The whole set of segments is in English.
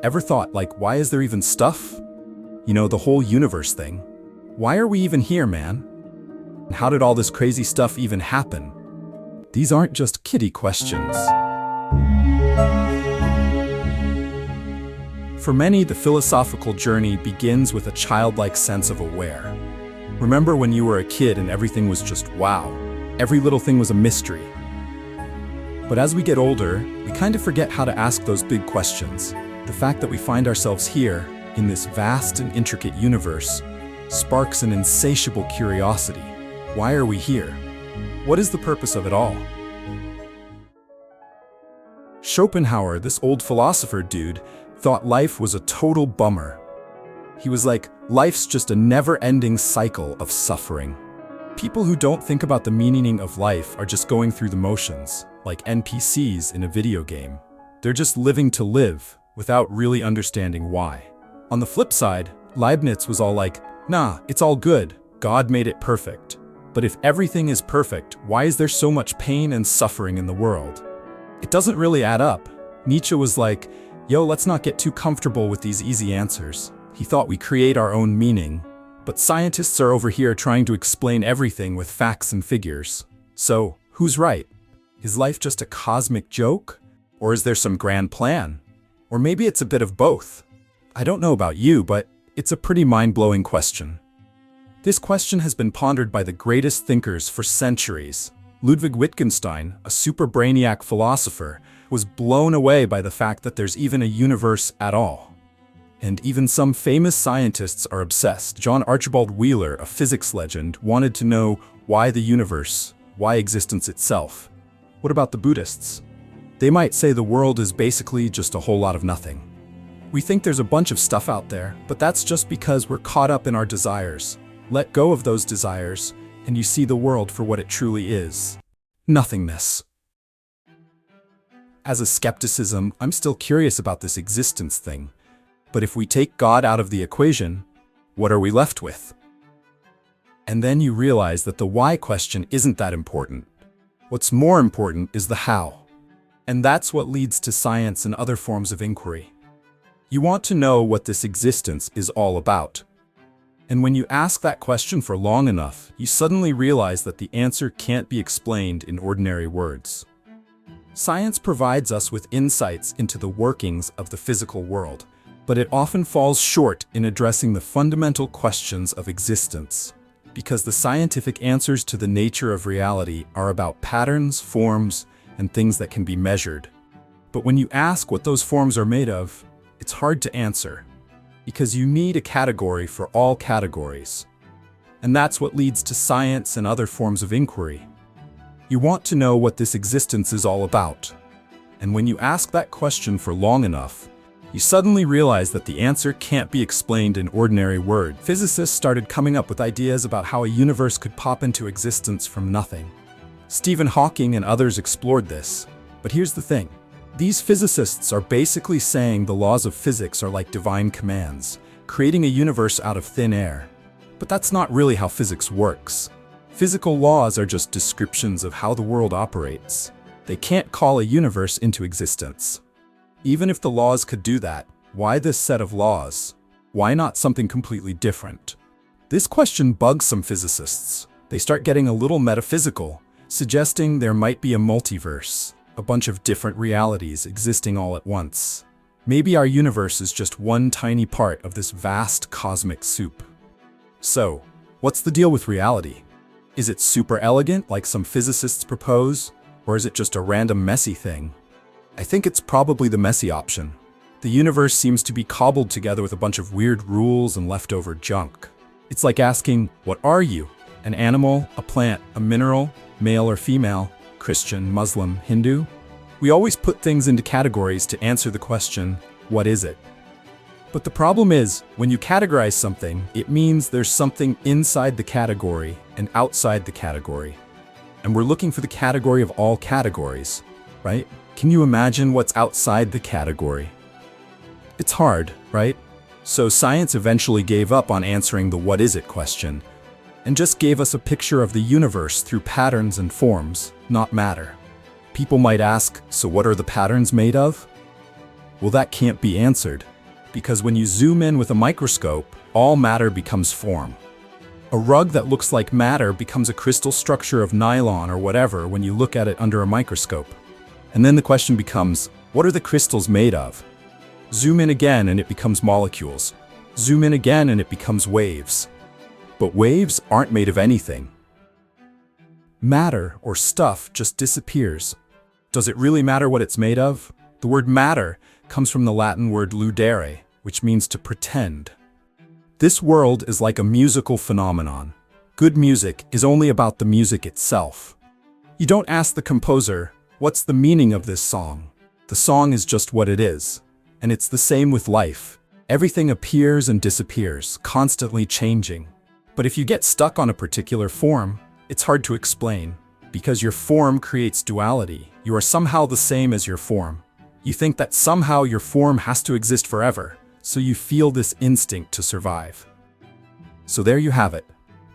Ever thought, like, why is there even stuff? You know, the whole universe thing. Why are we even here, man? And how did all this crazy stuff even happen? These aren't just kiddie questions. For many, the philosophical journey begins with a childlike sense of aware. Remember when you were a kid and everything was just wow? Every little thing was a mystery. But as we get older, we kind of forget how to ask those big questions. The fact that we find ourselves here, in this vast and intricate universe, sparks an insatiable curiosity. Why are we here? What is the purpose of it all? Schopenhauer, this old philosopher dude, thought life was a total bummer. He was like, life's just a never-ending cycle of suffering. People who don't think about the meaning of life are just going through the motions, like NPCs in a video game. They're just living to live, without really understanding why. On the flip side, Leibniz was all like, nah, it's all good. God made it perfect. But if everything is perfect, why is there so much pain and suffering in the world? It doesn't really add up. Nietzsche was like, yo, let's not get too comfortable with these easy answers. He thought we create our own meaning. But scientists are over here trying to explain everything with facts and figures. So, who's right? Is life just a cosmic joke? Or is there some grand plan? Or maybe it's a bit of both. I don't know about you, but it's a pretty mind-blowing question. This question has been pondered by the greatest thinkers for centuries. Ludwig Wittgenstein, a super brainiac philosopher, was blown away by the fact that there's even a universe at all. And even some famous scientists are obsessed. John Archibald Wheeler, a physics legend, wanted to know why the universe, why existence itself. What about the Buddhists? They might say the world is basically just a whole lot of nothing. We think there's a bunch of stuff out there, but that's just because we're caught up in our desires. Let go of those desires, and you see the world for what it truly is. Nothingness. As a skepticism, I'm still curious about this existence thing. But if we take God out of the equation, what are we left with? And then you realize that the why question isn't that important. What's more important is the how. And that's what leads to science and other forms of inquiry. You want to know what this existence is all about. And when you ask that question for long enough, you suddenly realize that the answer can't be explained in ordinary words. Science provides us with insights into the workings of the physical world, but it often falls short in addressing the fundamental questions of existence, because the scientific answers to the nature of reality are about patterns, forms, and things that can be measured. But when you ask what those forms are made of, it's hard to answer, because you need a category for all categories. And that's what leads to science and other forms of inquiry. You want to know what this existence is all about. And when you ask that question for long enough, you suddenly realize that the answer can't be explained in ordinary words. Physicists started coming up with ideas about how a universe could pop into existence from nothing. Stephen Hawking and others explored this. But here's the thing. These physicists are basically saying the laws of physics are like divine commands, creating a universe out of thin air. But that's not really how physics works. Physical laws are just descriptions of how the world operates. They can't call a universe into existence. Even if the laws could do that, why this set of laws? Why not something completely different? This question bugs some physicists. They start getting a little metaphysical, suggesting there might be a multiverse, a bunch of different realities existing all at once. Maybe our universe is just one tiny part of this vast cosmic soup. So, what's the deal with reality? Is it super elegant, like some physicists propose, or is it just a random messy thing? I think it's probably the messy option. The universe seems to be cobbled together with a bunch of weird rules and leftover junk. It's like asking, what are you? An animal, a plant, a mineral, male or female, Christian, Muslim, Hindu? We always put things into categories to answer the question, what is it? But the problem is, when you categorize something, it means there's something inside the category and outside the category. And we're looking for the category of all categories, right? Can you imagine what's outside the category? It's hard, right? So science eventually gave up on answering the what is it question, and just gave us a picture of the universe through patterns and forms, not matter. People might ask, so what are the patterns made of? Well, that can't be answered, because when you zoom in with a microscope, all matter becomes form. A rug that looks like matter becomes a crystal structure of nylon or whatever when you look at it under a microscope. And then the question becomes, what are the crystals made of? Zoom in again and it becomes molecules. Zoom in again and it becomes waves. But waves aren't made of anything. Matter, or stuff, just disappears. Does it really matter what it's made of? The word matter comes from the Latin word ludere, which means to pretend. This world is like a musical phenomenon. Good music is only about the music itself. You don't ask the composer, what's the meaning of this song? The song is just what it is. And it's the same with life. Everything appears and disappears, constantly changing. But if you get stuck on a particular form, it's hard to explain. Because your form creates duality. You are somehow the same as your form. You think that somehow your form has to exist forever, so you feel this instinct to survive. So there you have it,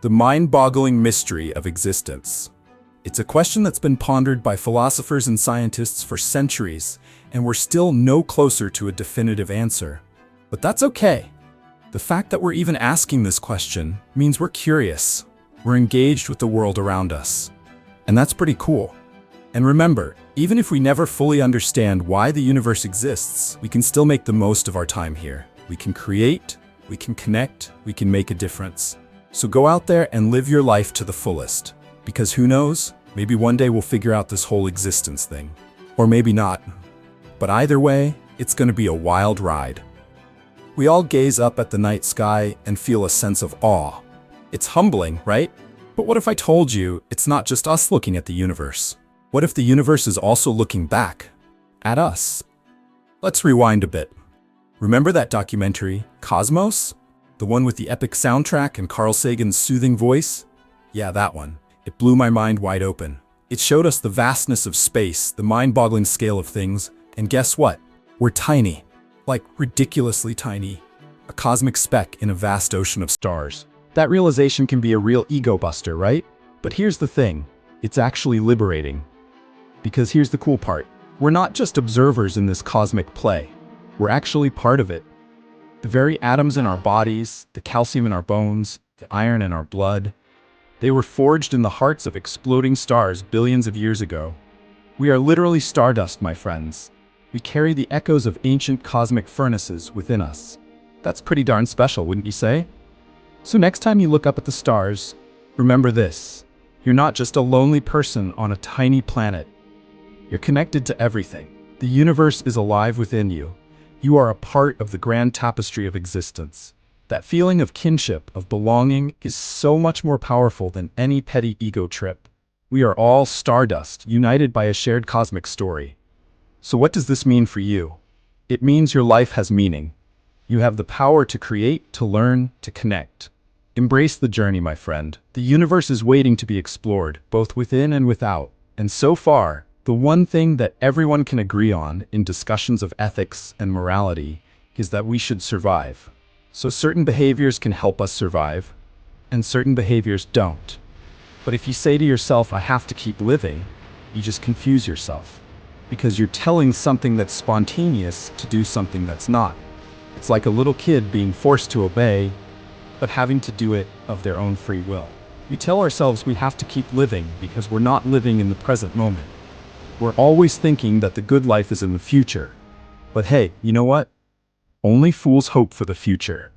the mind-boggling mystery of existence. It's a question that's been pondered by philosophers and scientists for centuries, and we're still no closer to a definitive answer. But that's okay. The fact that we're even asking this question means we're curious. We're engaged with the world around us. And that's pretty cool. And remember, even if we never fully understand why the universe exists, we can still make the most of our time here. We can create, we can connect, we can make a difference. So go out there and live your life to the fullest. Because who knows, maybe one day we'll figure out this whole existence thing. Or maybe not. But either way, it's going to be a wild ride. We all gaze up at the night sky and feel a sense of awe. It's humbling, right? But what if I told you it's not just us looking at the universe? What if the universe is also looking back at us? Let's rewind a bit. Remember that documentary, Cosmos? The one with the epic soundtrack and Carl Sagan's soothing voice? Yeah, that one. It blew my mind wide open. It showed us the vastness of space, the mind-boggling scale of things, and guess what? We're tiny. Like, ridiculously tiny. A cosmic speck in a vast ocean of stars. That realization can be a real ego buster, right? But here's the thing. It's actually liberating. Because here's the cool part. We're not just observers in this cosmic play. We're actually part of it. The very atoms in our bodies, the calcium in our bones, the iron in our blood, they were forged in the hearts of exploding stars billions of years ago. We are literally stardust, my friends. We carry the echoes of ancient cosmic furnaces within us. That's pretty darn special, wouldn't you say? So next time you look up at the stars, remember this. You're not just a lonely person on a tiny planet. You're connected to everything. The universe is alive within you. You are a part of the grand tapestry of existence. That feeling of kinship, of belonging, is so much more powerful than any petty ego trip. We are all stardust, united by a shared cosmic story. So what does this mean for you? It means your life has meaning. You have the power to create, to learn, to connect. Embrace the journey, my friend. The universe is waiting to be explored, both within and without. And so far, the one thing that everyone can agree on in discussions of ethics and morality is that we should survive. So certain behaviors can help us survive, and certain behaviors don't. But if you say to yourself, I have to keep living, you just confuse yourself. Because you're telling something that's spontaneous to do something that's not. It's like a little kid being forced to obey, but having to do it of their own free will. We tell ourselves we have to keep living because we're not living in the present moment. We're always thinking that the good life is in the future. But hey, you know what? Only fools hope for the future.